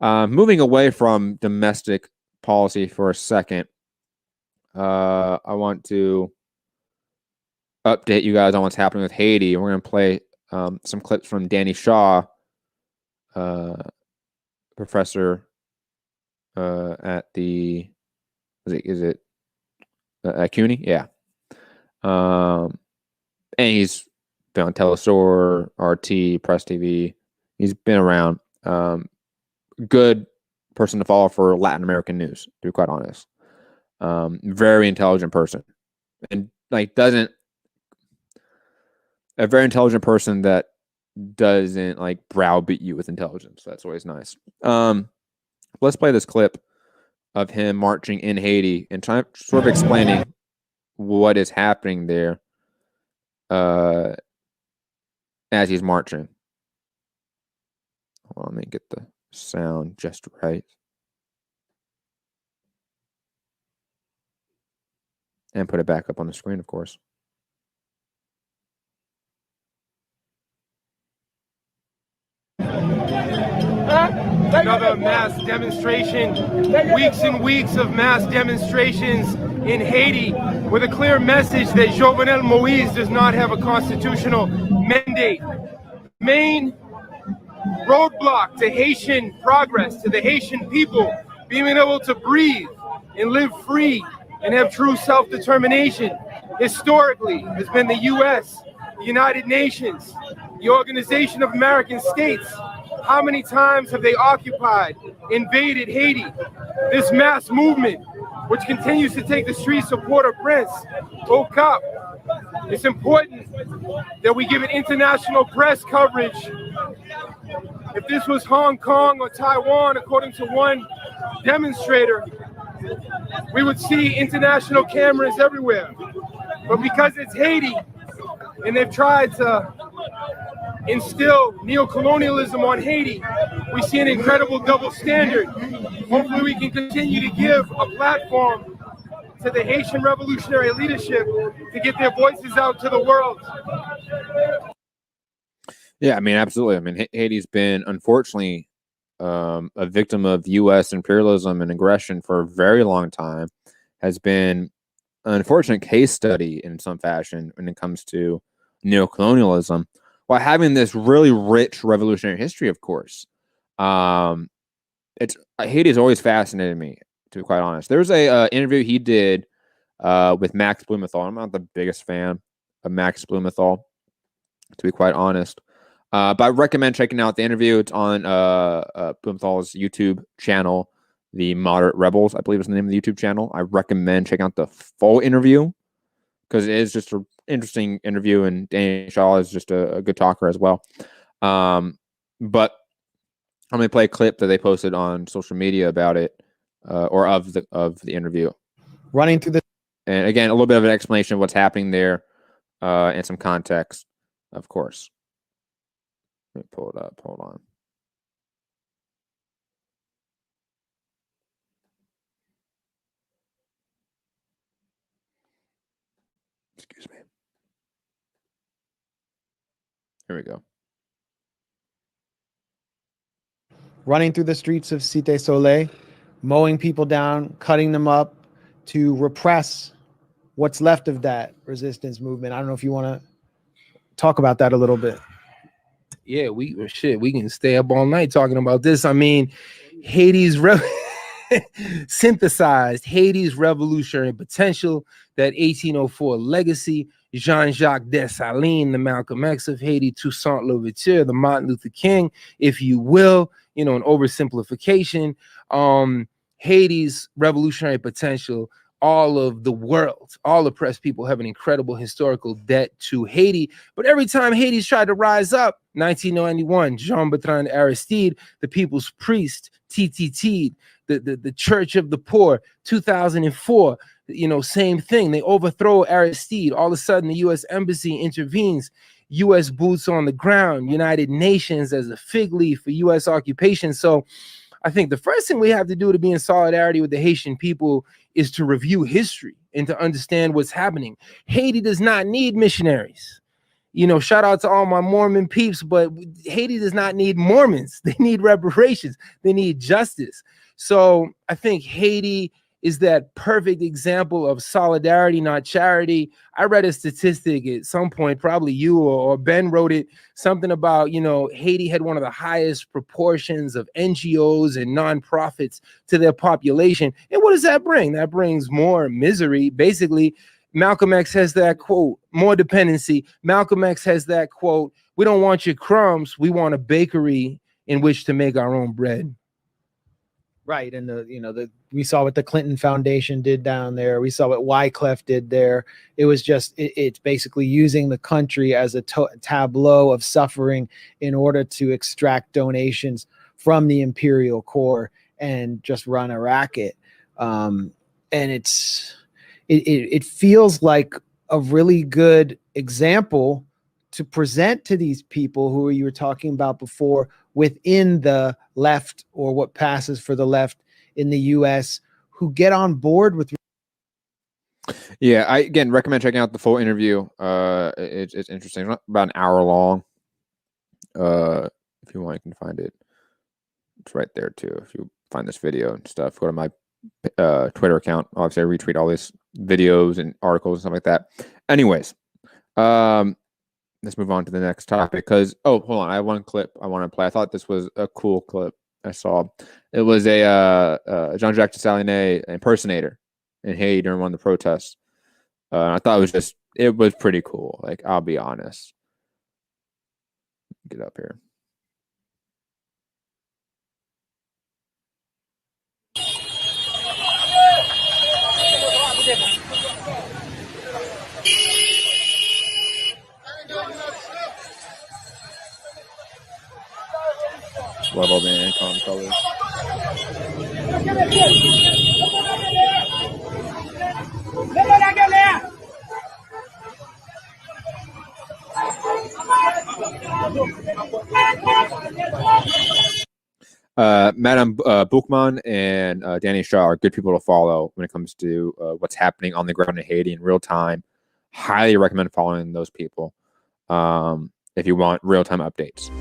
Moving away from domestic policy for a second, I want to update you guys on what's happening with Haiti. We're going to play some clips from Danny Shaw, professor at the, is it at CUNY? Yeah. And he's been on Telesur, RT, Press TV. He's been around. Good person to follow for Latin American news, to be quite honest. Very intelligent person. And like a very intelligent person that doesn't like browbeat you with intelligence. That's always nice. Let's play this clip of him marching in Haiti and sort of explaining what is happening there as he's marching. Hold on, let me get the sound just right. And put it back up on the screen, of course. Another mass demonstration, weeks and weeks of mass demonstrations in Haiti with a clear message that Jovenel Moïse does not have a constitutional mandate. Main roadblock to Haitian progress, to the Haitian people being able to breathe and live free and have true self-determination, historically has been the U.S., the United Nations, the Organization of American States. How many times have they occupied, invaded Haiti? This mass movement, which continues to take the streets of Port-au-Prince, woke up. It's important that we give it international press coverage. If this was Hong Kong or Taiwan, according to one demonstrator, we would see international cameras everywhere. But because it's Haiti, and they've tried to instill neocolonialism on Haiti, we see an incredible double standard. Hopefully we can continue to give a platform to the Haitian revolutionary leadership to get their voices out to the world. Yeah, I mean, absolutely. I mean, Haiti's been, unfortunately, a victim of U.S. imperialism and aggression for a very long time, has been an unfortunate case study in some fashion when it comes to neocolonialism, while having this really rich revolutionary history, of course. Haiti has always fascinated me, to be quite honest. There was a interview he did with Max Blumenthal. I'm not the biggest fan of Max Blumenthal, to be quite honest. But I recommend checking out the interview. It's on Blumenthal's YouTube channel, The Moderate Rebels, I believe is the name of the YouTube channel. I recommend checking out the full interview because it is just an interesting interview, and Danny Shaw is just a good talker as well. But I'm going to play a clip that they posted on social media about it, or of the interview. Running through the... And again, a little bit of an explanation of what's happening there, and some context, of course. Let me pull it up. Hold on. Excuse me. Here we go. Running through the streets of Cité Soleil, mowing people down, cutting them up to repress what's left of that resistance movement. I don't know if you want to talk about that a little bit. Yeah, we can stay up all night talking about this. I mean, Haiti's synthesized Haiti's revolutionary potential, that 1804 legacy, Jean-Jacques Dessalines, the Malcolm X of Haiti, Toussaint Louverture, the Martin Luther King, if you will, an oversimplification. Haiti's revolutionary potential, all of the world, all oppressed people have an incredible historical debt to Haiti. But every time Haiti's tried to rise up, 1991, Jean-Bertrand Aristide, the people's priest, TTT, the Church of the Poor, 2004, same thing. They overthrow Aristide. All of a sudden, the U.S. Embassy intervenes. U.S. boots on the ground, United Nations as a fig leaf for U.S. occupation. So I think the first thing we have to do to be in solidarity with the Haitian people is to review history and to understand what's happening. Haiti does not need missionaries. You know, shout out to all my Mormon peeps, but Haiti does not need Mormons. They need reparations. They need justice. So I think Haiti is that perfect example of solidarity, not charity. I read a statistic at some point, probably you or Ben wrote it, something about, you know, Haiti had one of the highest proportions of NGOs and nonprofits to their population. And what does that bring? That brings more misery. Basically, Malcolm X has that quote, more dependency. Malcolm X has that quote, we don't want your crumbs, we want a bakery in which to make our own bread. Right. And we saw what the Clinton Foundation did down there. We saw what Wyclef did there. It was just, it's basically using the country as a tableau of suffering in order to extract donations from the imperial core and just run a racket. And it feels like a really good example to present to these people who you were talking about before within the left, or what passes for the left in the US, who get on board with. Yeah, I again recommend checking out the full interview. It's interesting. It's about an hour long. If you want, you can find it. It's right there too. If you find this video and stuff, go to my Twitter account. Obviously, I retweet all these videos and articles and stuff like that. Anyways, let's move on to the next topic, because hold on, I have one clip I want to play. I thought this was a cool clip I saw. It was a Jean-Jacques Dessalines impersonator in Haiti during one of the protests. I thought it was pretty cool. Like, I'll be honest. Get up here. Love all the income colors. Madame Boukman and Danny Shaw are good people to follow when it comes to what's happening on the ground in Haiti in real time. Highly recommend following those people if you want real-time updates.